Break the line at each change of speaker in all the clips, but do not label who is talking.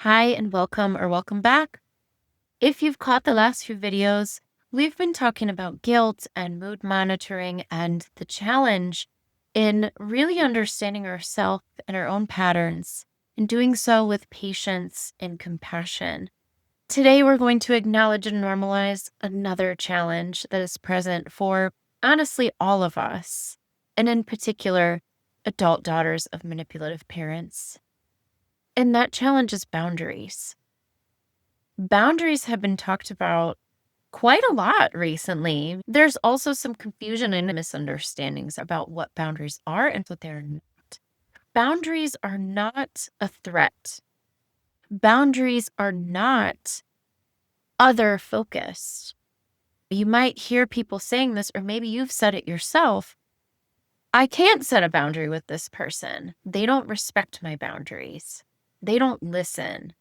Hi and welcome back. If you've caught the last few videos, we've been talking about guilt and mood monitoring and the challenge in really understanding ourselves and our own patterns and doing so with patience and compassion. Today, we're going to acknowledge and normalize another challenge that is present for honestly all of us, and in particular, adult daughters of manipulative parents. And that challenge is boundaries. Boundaries have been talked about quite a lot recently. There's also some confusion and misunderstandings about what boundaries are and what they're not. Boundaries are not a threat. Boundaries are not other focused. You might hear people saying this, or maybe you've said it yourself. I can't set a boundary with this person. They don't respect my boundaries. They don't listen.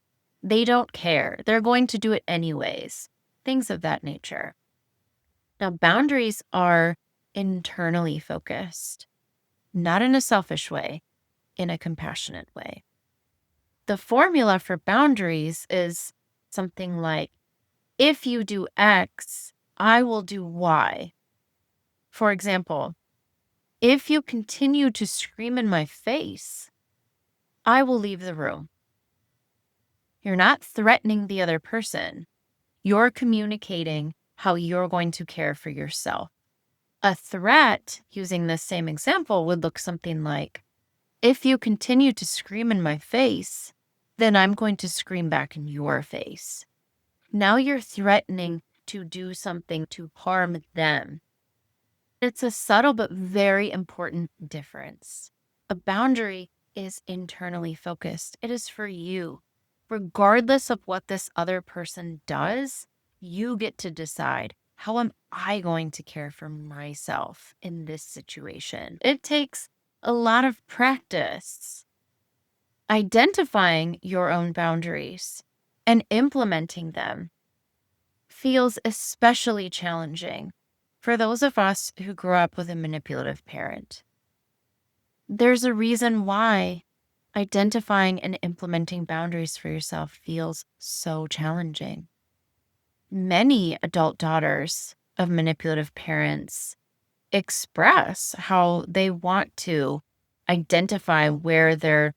They don't care. They're going to do it anyways. Things of that nature. Now, boundaries are internally focused, not in a selfish way, in a compassionate way. The formula for boundaries is something like, if you do X, I will do Y. For example, if you continue to scream in my face, I will leave the room. You're not threatening the other person. You're communicating how you're going to care for yourself. A threat, using this same example, would look something like, if you continue to scream in my face, then I'm going to scream back in your face. Now you're threatening to do something to harm them. It's a subtle but very important difference. A boundary is internally focused. It is for you. Regardless of what this other person does, you get to decide, how am I going to care for myself in this situation? It takes a lot of practice identifying your own boundaries and implementing them feels especially challenging for those of us who grew up with a manipulative parent. There's a reason why identifying and implementing boundaries for yourself feels so challenging. Many adult daughters of manipulative parents express how they want to identify where their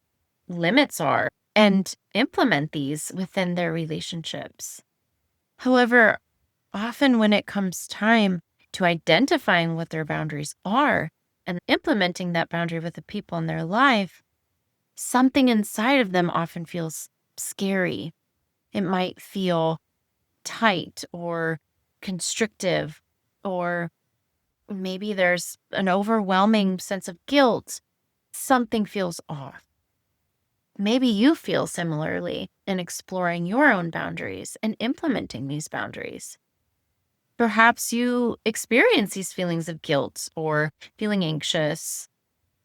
limits are and implement these within their relationships. However, often when it comes time to identifying what their boundaries are and implementing that boundary with the people in their life, something inside of them often feels scary. It might feel tight or constrictive, or maybe there's an overwhelming sense of guilt. Something feels off. Maybe you feel similarly in exploring your own boundaries and implementing these boundaries. Perhaps you experience these feelings of guilt or feeling anxious.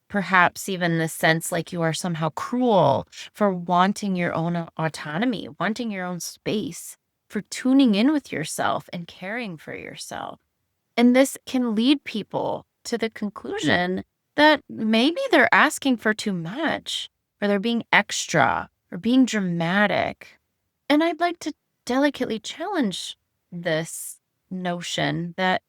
Perhaps even the sense like you are somehow cruel for wanting your own autonomy, wanting your own space, for tuning in with yourself and caring for yourself. And this can lead people to the conclusion that maybe they're asking for too much, or they're being extra or being dramatic. And I'd like to delicately challenge this notion that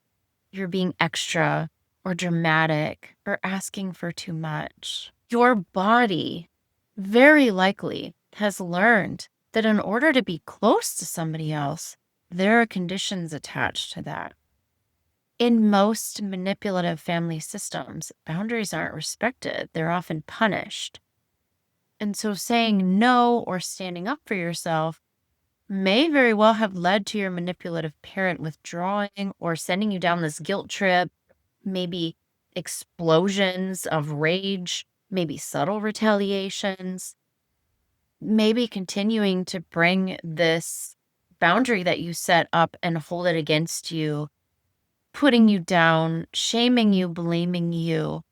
you're being extra or dramatic or asking for too much. Your body very likely has learned that in order to be close to somebody else, there are conditions attached to that. In most manipulative family systems, boundaries aren't respected. They're often punished. And so saying no or standing up for yourself may very well have led to your manipulative parent withdrawing or sending you down this guilt trip, maybe explosions of rage, maybe subtle retaliations, maybe continuing to bring this boundary that you set up and hold it against you, putting you down, shaming you, blaming you,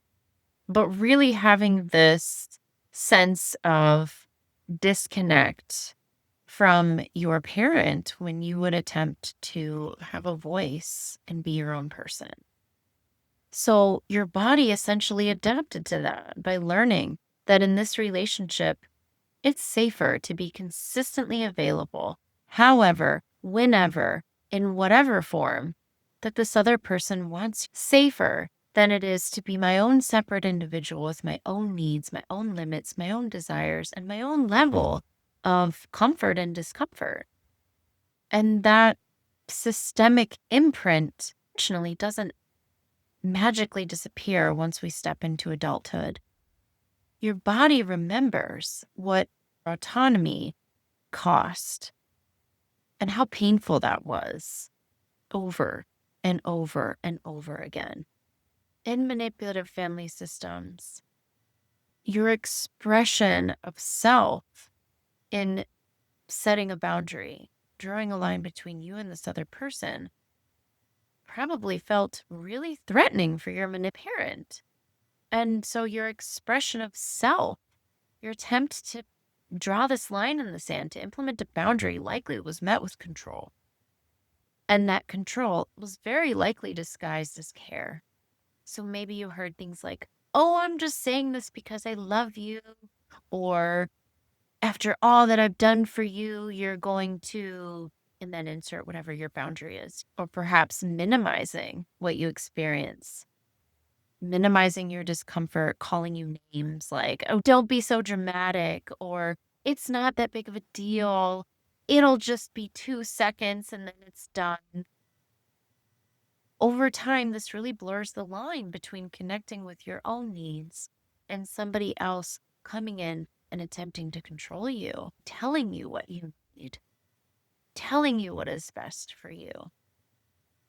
but really having this sense of disconnect from your parent when you would attempt to have a voice and be your own person. So your body essentially adapted to that by learning that in this relationship, It's safer to be consistently available, however, whenever, in whatever form that this other person wants. Safer than it is to be my own separate individual with my own needs, my own limits, my own desires, and my own level of comfort and discomfort. And that systemic imprint fortunately doesn't magically disappear once we step into adulthood. Your body remembers what autonomy cost and how painful that was over and over and over again. In manipulative family systems, your expression of self in setting a boundary, drawing a line between you and this other person, probably felt really threatening for your parent. And so your expression of self, your attempt to draw this line in the sand, to implement a boundary, likely was met with control. And that control was very likely disguised as care. So maybe you heard things like, oh, I'm just saying this because I love you. Or after all that I've done for you, you're going to, and then insert whatever your boundary is. Or perhaps minimizing what you experience, minimizing your discomfort, calling you names like, oh, don't be so dramatic, or it's not that big of a deal. It'll just be 2 seconds and then it's done. Over time, this really blurs the line between connecting with your own needs and somebody else coming in and attempting to control you, telling you what you need, telling you what is best for you,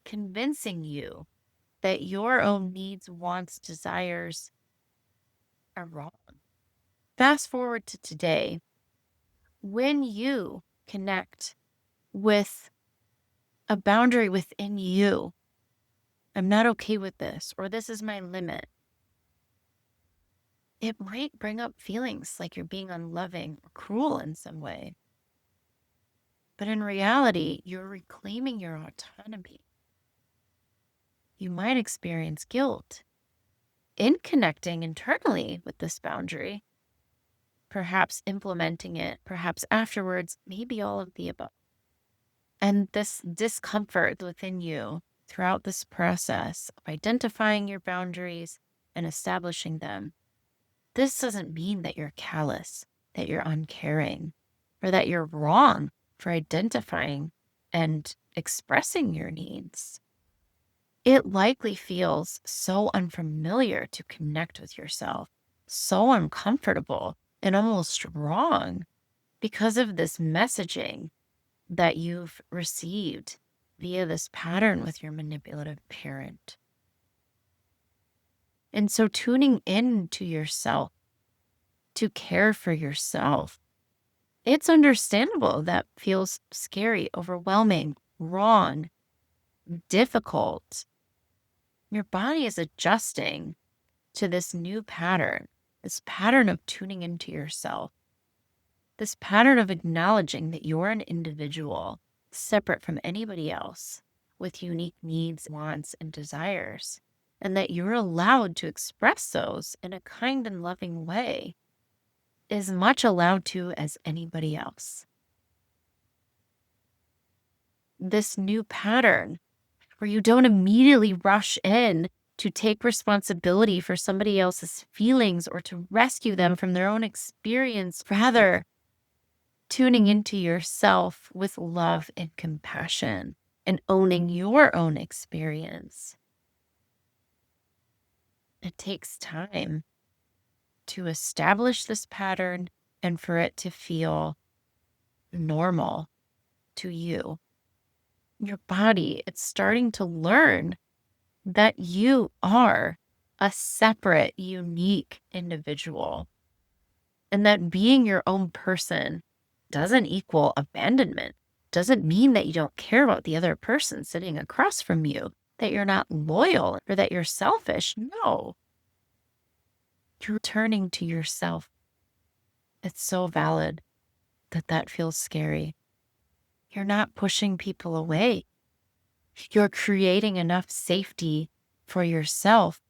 convincing you that your own needs, wants, desires are wrong. Fast forward to today, when you connect with a boundary within you, I'm not okay with this, or this is my limit, it might bring up feelings like you're being unloving or cruel in some way. But in reality, you're reclaiming your autonomy. You might experience guilt in connecting internally with this boundary, perhaps implementing it, perhaps afterwards, maybe all of the above. And this discomfort within you throughout this process of identifying your boundaries and establishing them, this doesn't mean that you're callous, that you're uncaring, or that you're wrong for identifying and expressing your needs. It likely feels so unfamiliar to connect with yourself, so uncomfortable and almost wrong because of this messaging that you've received via this pattern with your manipulative parent. And so tuning in to yourself, to care for yourself, it's understandable that feels scary, overwhelming, wrong, difficult. Your body is adjusting to this new pattern, this pattern of tuning into yourself, this pattern of acknowledging that you're an individual separate from anybody else with unique needs, wants, and desires, and that you're allowed to express those in a kind and loving way, as much allowed to as anybody else. This new pattern where you don't immediately rush in to take responsibility for somebody else's feelings or to rescue them from their own experience, rather tuning into yourself with love and compassion and owning your own experience. It takes time to establish this pattern and for it to feel normal to you. Your body, it's starting to learn that you are a separate, unique individual, and that being your own person doesn't equal abandonment, doesn't mean that you don't care about the other person sitting across from you, that you're not loyal or that you're selfish. No, you're turning to yourself. It's so valid that that feels scary. You're not pushing people away. You're creating enough safety for yourself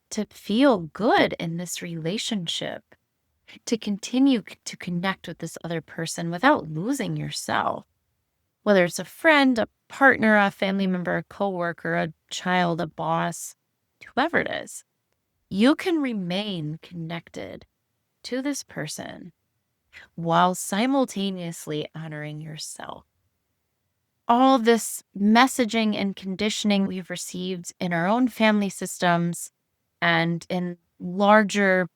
to feel good in this relationship. to continue to connect with this other person without losing yourself. Whether it's a friend, a partner, a family member, a coworker, a child, a boss, whoever it is, you can remain connected to this person while simultaneously honoring yourself. All this messaging and conditioning we've received in our own family systems and in larger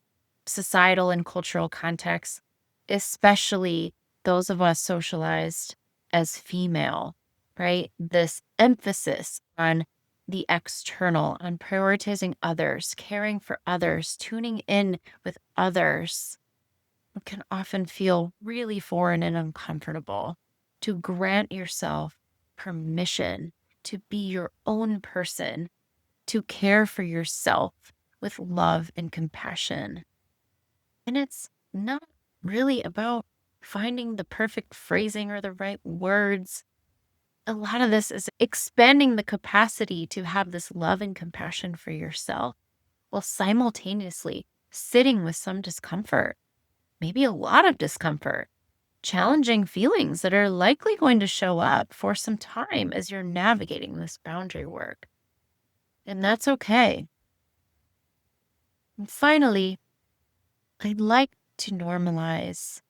societal and cultural contexts, especially those of us socialized as female, right? This emphasis on the external, on prioritizing others, caring for others, tuning in with others can often feel really foreign and uncomfortable. To grant yourself permission to be your own person, to care for yourself with love and compassion. And it's not really about finding the perfect phrasing or the right words. A lot of this is expanding the capacity to have this love and compassion for yourself while simultaneously sitting with some discomfort, maybe a lot of discomfort, challenging feelings that are likely going to show up for some time as you're navigating this boundary work. And that's okay. And finally, I'd like to normalize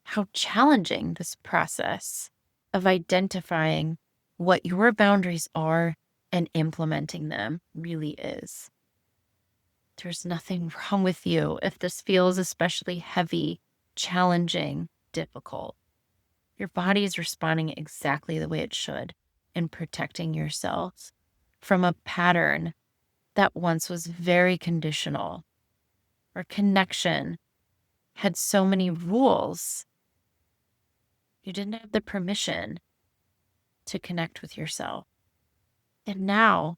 how challenging this process of identifying what your boundaries are and implementing them really is. There's nothing wrong with you if this feels especially heavy, challenging, difficult. Your body is responding exactly the way it should in protecting yourself from a pattern that once was very conditional, where connection had so many rules. You didn't have the permission to connect with yourself. And now,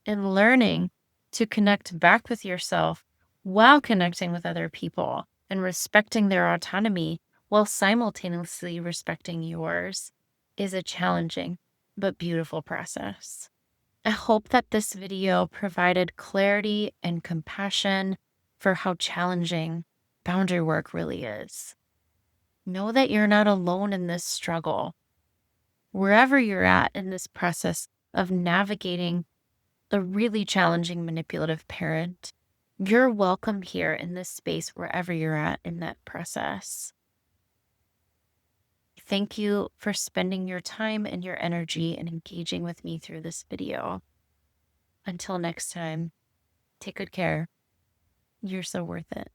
in learning to connect back with yourself while connecting with other people and respecting their autonomy while simultaneously respecting yours, is a challenging but beautiful process. I hope that this video provided clarity and compassion for how challenging boundary work really is. Know that you're not alone in this struggle. Wherever you're at in this process of navigating the really challenging manipulative parent, you're welcome here in this space wherever you're at in that process. Thank you for spending your time and your energy and engaging with me through this video. Until next time, take good care. You're so worth it.